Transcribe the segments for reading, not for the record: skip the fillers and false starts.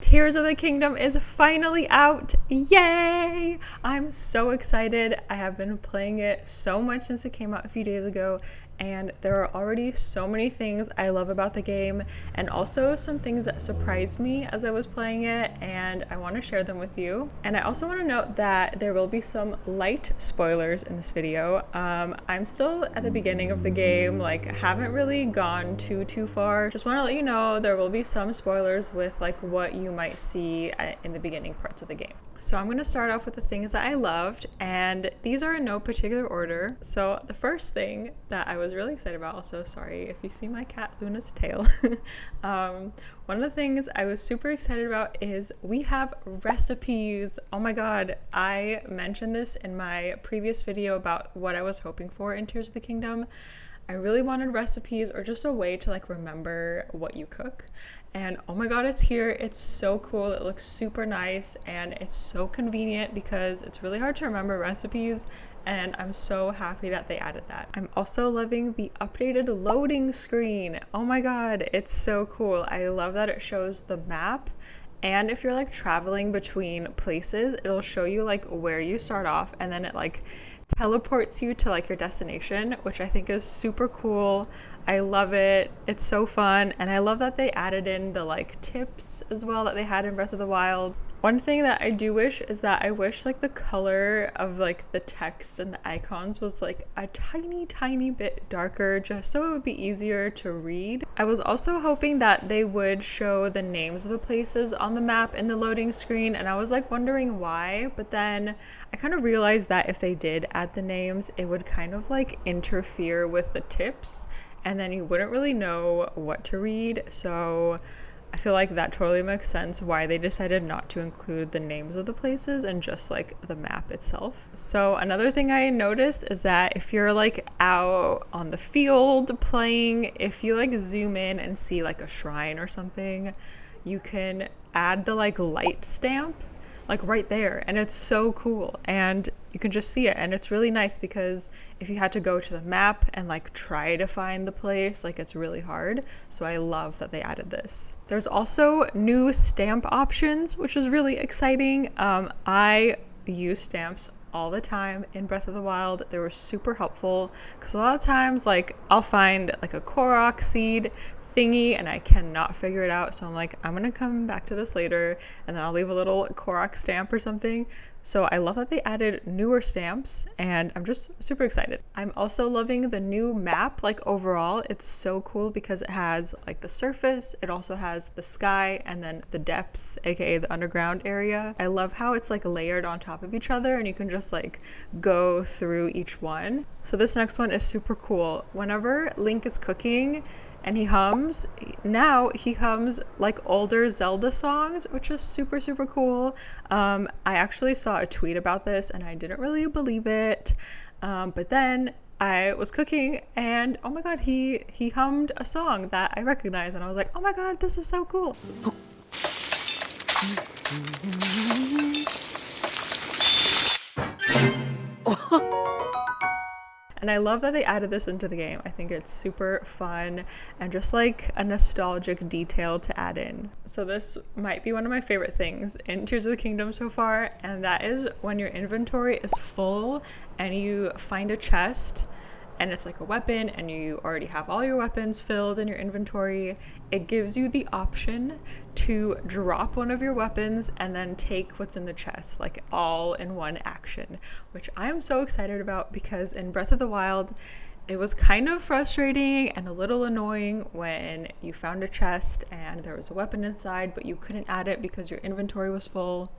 Tears of the Kingdom is finally out. Yay! I'm so excited. I have been playing it so much since it came out a few days ago, and there are already so many things I love about the game, and also some things that surprised me as I was playing it, and I want to share them with you. And I also want to note that there will be some light spoilers in this video. I'm still at the beginning of the game, like haven't really gone too far. Just want to let you know there will be some spoilers with like what you might see in the beginning parts of the game. So I'm going to start off with the things that I loved, and these are in no particular order. So the first thing that I was really excited about, also sorry if you see my cat Luna's tail, one of the things I was super excited about is we have recipes. Oh my god, I mentioned this in my previous video about what I was hoping for in Tears of the Kingdom. I really wanted recipes or just a way to like remember what you cook. And oh my god, it's here. It's so cool. It looks super nice and it's so convenient because it's really hard to remember recipes, and I'm so happy that they added that. I'm also loving the updated loading screen. Oh my god, it's so cool. I love that it shows the map, and if you're like traveling between places, it'll show you like where you start off, and then it like teleports you to like your destination, which I think is super cool. I love it. It's so fun, and I love that they added in the like tips as well that they had in Breath of the Wild. One thing that I do wish is that I wish like the color of like the text and the icons was like a tiny bit darker, just so it would be easier to read. I was also hoping that they would show the names of the places on the map in the loading screen, and I was like wondering why, but then I kind of realized that if they did add the names, it would kind of like interfere with the tips, and then you wouldn't really know what to read. So I feel like that totally makes sense why they decided not to include the names of the places and just like the map itself. So another thing I noticed is that if you're like out on the field playing, if you like zoom in and see like a shrine or something, you can add the like light stamp like right there, and it's so cool, and you can just see it, and it's really nice because if you had to go to the map and like try to find the place, like it's really hard. So I love that they added this. There's also new stamp options, which is really exciting. I use stamps all the time in Breath of the Wild. They were super helpful because a lot of times like I'll find like a Korok seed thingy and I cannot figure it out, so I'm like, I'm gonna come back to this later, and then I'll leave a little Korok stamp or something. So I love that they added newer stamps, and I'm just super excited. I'm also loving the new map. Like overall, it's so cool because it has like the surface, it also has the sky, and then the depths, aka the underground area. I love how it's like layered on top of each other, and you can just like go through each one. So this next one is super cool. Whenever Link is cooking and he hums like older Zelda songs, which is super cool. I actually saw a tweet about this and I didn't really believe it, but then I was cooking and oh my god, he hummed a song that I recognize, and I was like, oh my god, this is so cool. And I love that they added this into the game. I think it's super fun and just like a nostalgic detail to add in. So this might be one of my favorite things in Tears of the Kingdom so far, and that is when your inventory is full and you find a chest and it's like a weapon and you already have all your weapons filled in your inventory, it gives you the option to drop one of your weapons and then take what's in the chest, like all in one action, which I am so excited about because in Breath of the Wild, it was kind of frustrating and a little annoying when you found a chest and there was a weapon inside, but you couldn't add it because your inventory was full.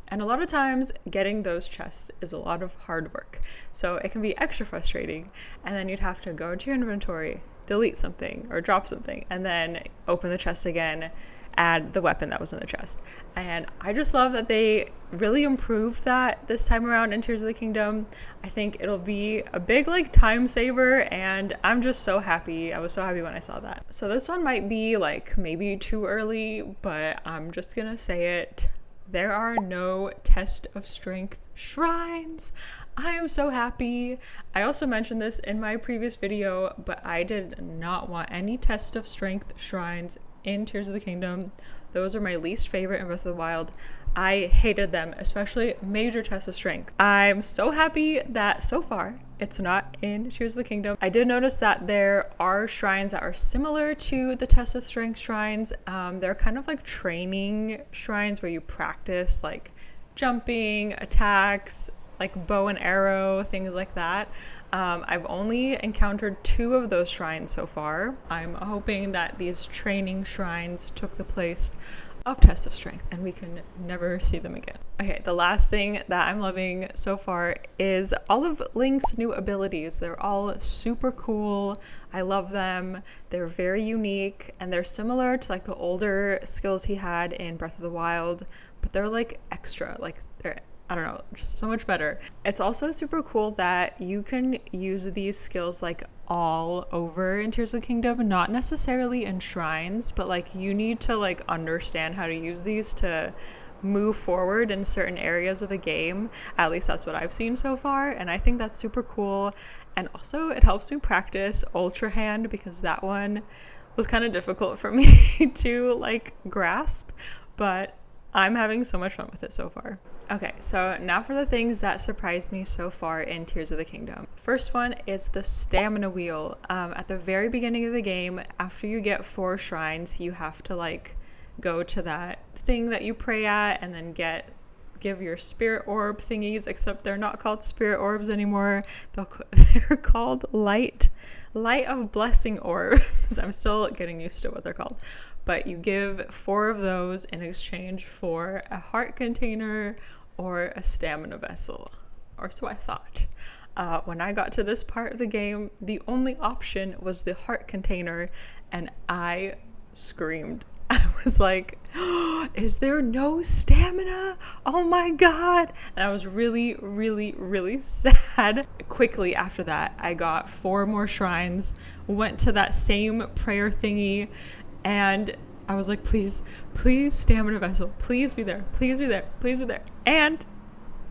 And a lot of times getting those chests is a lot of hard work. So it can be extra frustrating. And then you'd have to go into your inventory, delete something or drop something, and then open the chest again, add the weapon that was in the chest. And I just love that they really improved that this time around in Tears of the Kingdom. I think it'll be a big like time saver, and I'm just so happy. I was so happy when I saw that. So this one might be like maybe too early, but I'm just gonna say it. There are no test of strength shrines. I am so happy. I also mentioned this in my previous video, but I did not want any test of strength shrines in Tears of the Kingdom. Those are my least favorite in Breath of the Wild. I hated them, especially major test of strength. I'm so happy that so far it's not in Tears of the Kingdom. I did notice that there are shrines that are similar to the test of strength shrines. They're kind of like training shrines where you practice like jumping, attacks, like bow and arrow, things like that. I've only encountered 2 of those shrines so far. I'm hoping that these training shrines took the place of tests of strength and we can never see them again. Okay, the last thing that I'm loving so far is all of Link's new abilities. They're all super cool. I love them. They're very unique and they're similar to like the older skills he had in Breath of the Wild, but they're like extra, like they're, I don't know, just so much better. It's also super cool that you can use these skills like all over in Tears of the Kingdom, not necessarily in shrines, but like you need to like understand how to use these to move forward in certain areas of the game. At least that's what I've seen so far, and I think that's super cool. And also it helps me practice Ultra Hand because that one was kind of difficult for me to like grasp, but I'm having so much fun with it so far. Okay, so now for the things that surprised me so far in Tears of the Kingdom. First one is the stamina wheel. At the very beginning of the game, after you get 4 shrines, you have to like go to that thing that you pray at and then give your spirit orb thingies, except they're not called spirit orbs anymore. They're called light of blessing orbs. I'm still getting used to what they're called. But you give 4 of those in exchange for a heart container or a stamina vessel, or so I thought. When I got to this part of the game, the only option was the heart container, and I screamed. I was like, oh, is there no stamina? Oh my god. And I was really, really, really sad. Quickly after that, I got 4 more shrines, went to that same prayer thingy, and I was like, please, stamina vessel, please be there, please be there, please be there. And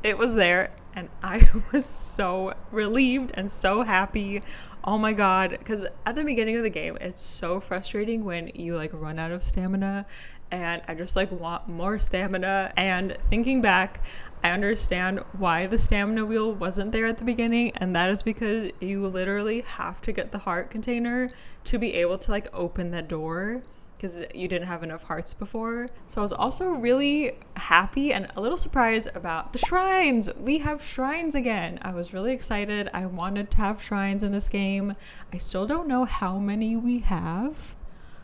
it was there, and I was so relieved and so happy. Oh my god, because at the beginning of the game, it's so frustrating when you like run out of stamina, and I just like want more stamina. And thinking back, I understand why the stamina wheel wasn't there at the beginning, and that is because you literally have to get the heart container to be able to like open the door, because you didn't have enough hearts before. So I was also really happy and a little surprised about the shrines. We have shrines again. I was really excited. I wanted to have shrines in this game. I still don't know how many we have.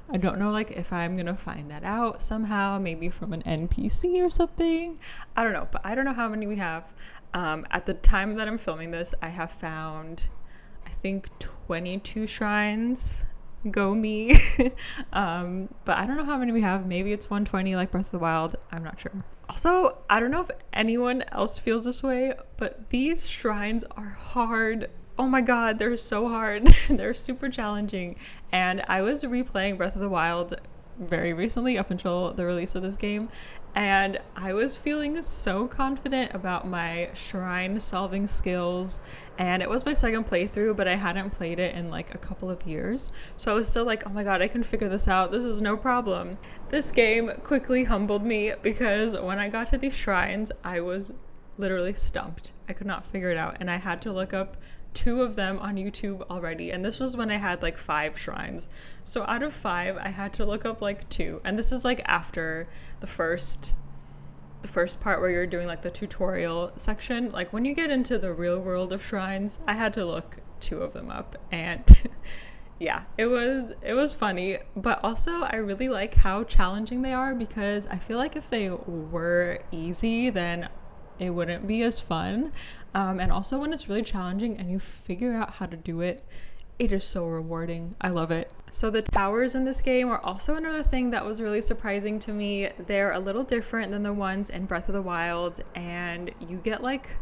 I don't know like if I'm gonna find that out somehow, maybe from an NPC or something. I don't know, but I don't know how many we have. At the time that I'm filming this, I have found, I think 22 shrines. Go me. But I don't know how many we have. Maybe it's 120 like Breath of the Wild. I'm not sure. Also, I don't know if anyone else feels this way, but these shrines are hard. Oh my god, they're so hard. They're super challenging. And I was replaying Breath of the Wild very recently, up until the release of this game, and I was feeling so confident about my shrine solving skills. And it was my second playthrough, but I hadn't played it in like a couple of years, so I was still like, oh my god, I can figure this out, this is no problem. This game quickly humbled me, because when I got to these shrines, I was literally stumped. I could not figure it out, and I had to look up 2 of them on YouTube already, and this was when I had like 5 shrines. So out of 5, I had to look up like 2, and this is like after the first part where you're doing like the tutorial section. Like when you get into the real world of shrines, I had to look 2 of them up, and yeah, it was funny, but also I really like how challenging they are, because I feel like if they were easy, then it wouldn't be as fun. And also when it's really challenging and you figure out how to do it, it is so rewarding. I love it. So the towers in this game are also another thing that was really surprising to me. They're a little different than the ones in Breath of the Wild, and you get like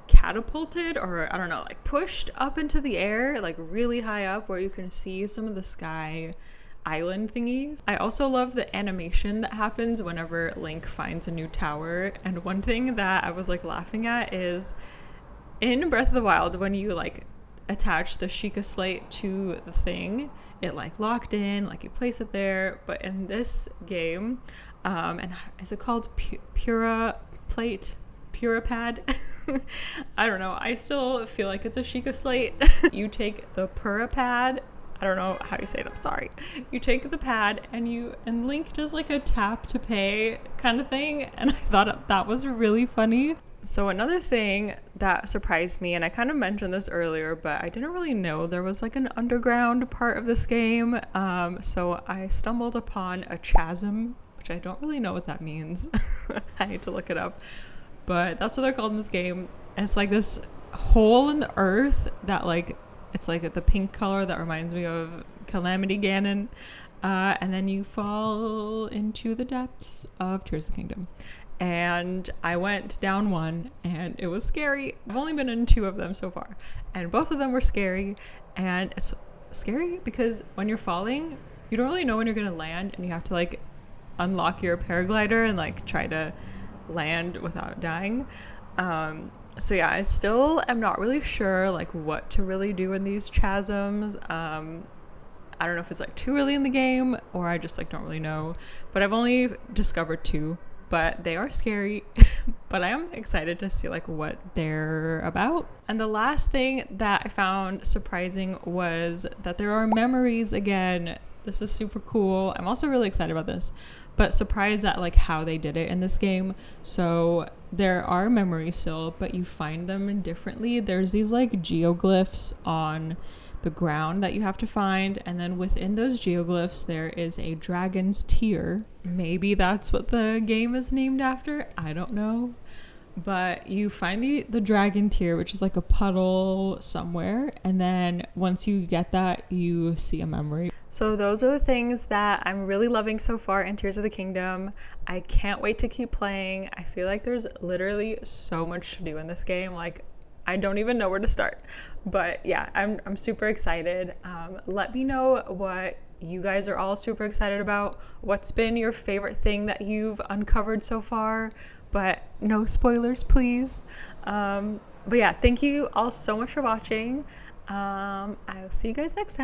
catapulted, or I don't know, like pushed up into the air, like really high up where you can see some of the sky island thingies. I also love the animation that happens whenever Link finds a new tower. And one thing that I was like laughing at is in Breath of the Wild, when you like attach the Sheikah slate to the thing, it like locked in, like you place it there. But in this game, And is it called Pura Plate? Purapad? I don't know. I still feel like it's a Sheikah slate. You take the Purapad. I don't know how you say it. I'm sorry. You take the pad and Link does like a tap to pay kind of thing. And I thought that was really funny. So another thing that surprised me, and I kind of mentioned this earlier, but I didn't really know there was like an underground part of this game. So I stumbled upon a chasm, which I don't really know what that means. I need to look it up. But that's what they're called in this game. And it's like this hole in the earth that like, it's like the pink color that reminds me of Calamity Ganon. And then you fall into the depths of Tears of the Kingdom. And I went down one and it was scary. I've only been in 2 of them so far. And both of them were scary. And it's scary because when you're falling, you don't really know when you're going to land. And you have to like unlock your paraglider and like try to land without dying. So yeah, I still am not really sure like what to really do in these chasms. I don't know if it's like too early in the game or I just like don't really know, but I've only discovered 2, but they are scary. But I am excited to see like what they're about. And the last thing that I found surprising was that there are memories again. This is super cool. I'm also really excited about this, but surprised at like how they did it in this game. So there are memories still, but you find them differently. There's these like geoglyphs on the ground that you have to find, and then within those geoglyphs there is a dragon's tear. Maybe that's what the game is named after. I don't know. But you find the dragon tear, which is like a puddle somewhere, and then once you get that, you see a memory. So those are the things that I'm really loving so far in Tears of the Kingdom. I can't wait to keep playing. I feel like there's literally so much to do in this game. Like, I don't even know where to start. But yeah, I'm super excited. Let me know what you guys are all super excited about. What's been your favorite thing that you've uncovered so far? But no spoilers, please. But yeah, thank you all so much for watching. I'll see you guys next time.